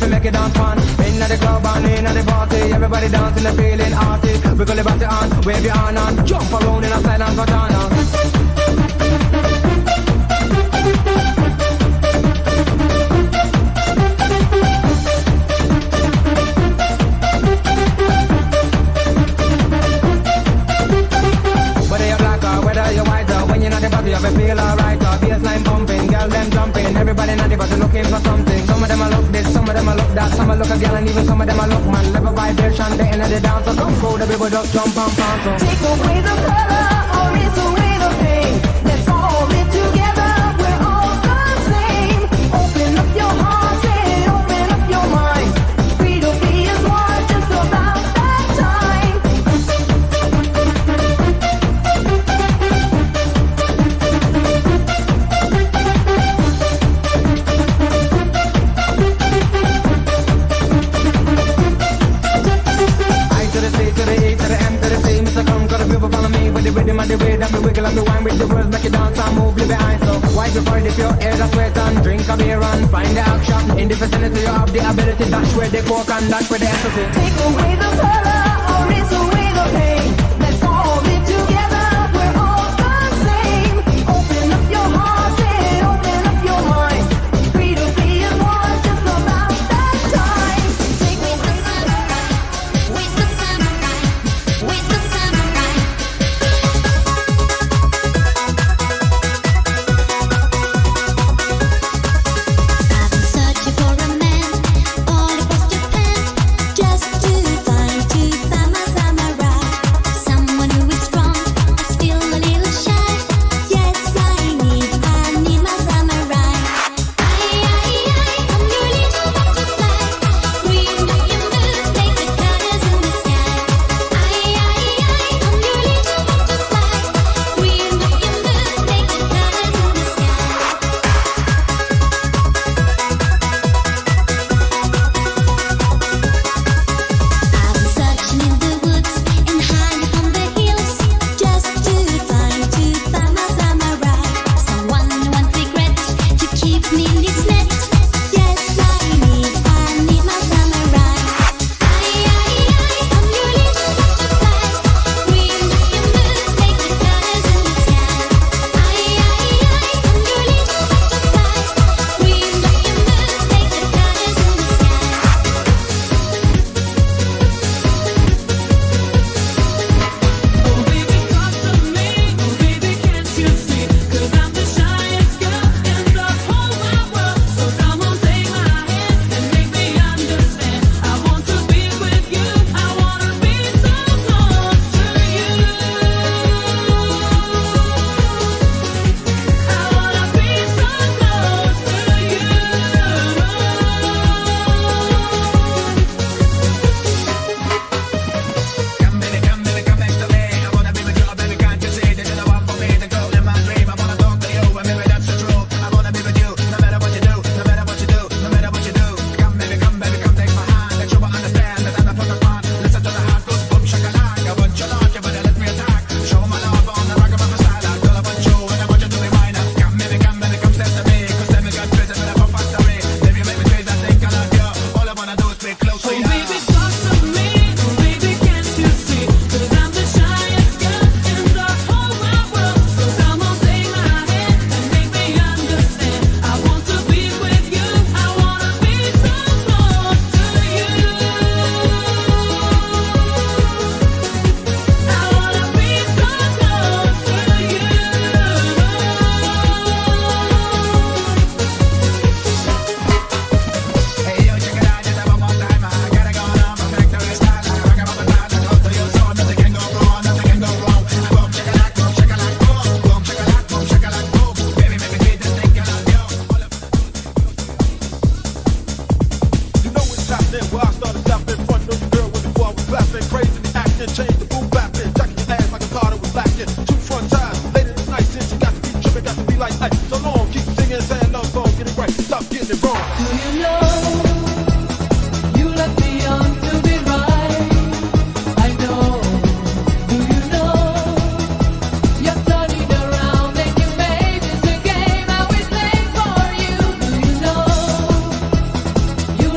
make it dance fun. Inna the club and inna the party, everybody dancing and feeling arty. Wiggle your body on, wave your hand on, jump around in a silent katana. You have a feel alright, bassline pumping, girl them jumping, everybody naughty but they're looking for something. Some of them a look this, some of them a look that, some a look a girl and even some of them a look man. Level vibration, they in the dance, so come go, the people just jump and bounce. So take away the color, or erase away the pain. Let's all live together, we're all the same. Open up your heart and open up your mind. Free to be is one, just about that time. The rhythm and the way that we wiggle and the wine with the words make you dance and move, leave behind. So wipe your forehead if your hair is sweat and drink a beer and find the action. In the vicinity you have the ability, dash where the coke and dash where the ecstasy. Take away the color or erase away the pain. Let's all live together, we're all the same. Open up your heart and open up your mind. Free to be as one, just about that time. Take away the summer, waste the summer, waste the summer.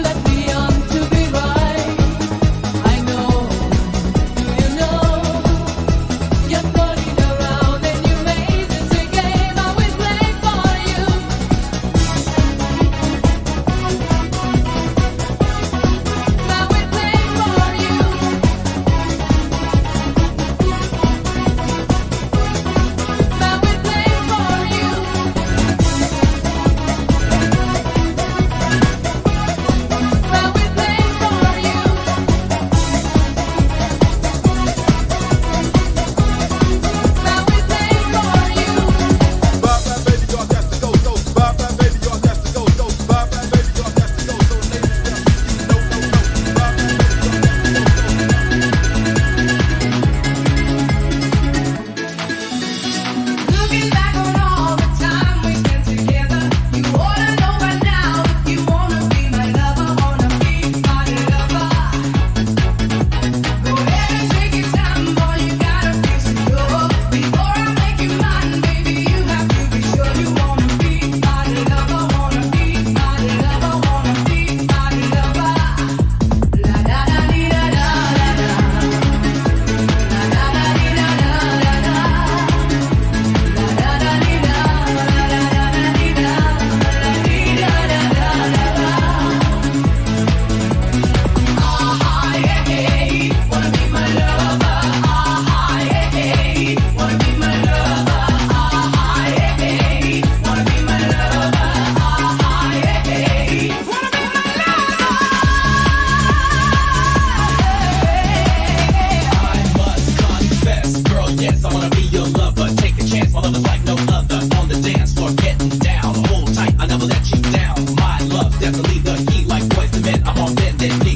Let me Then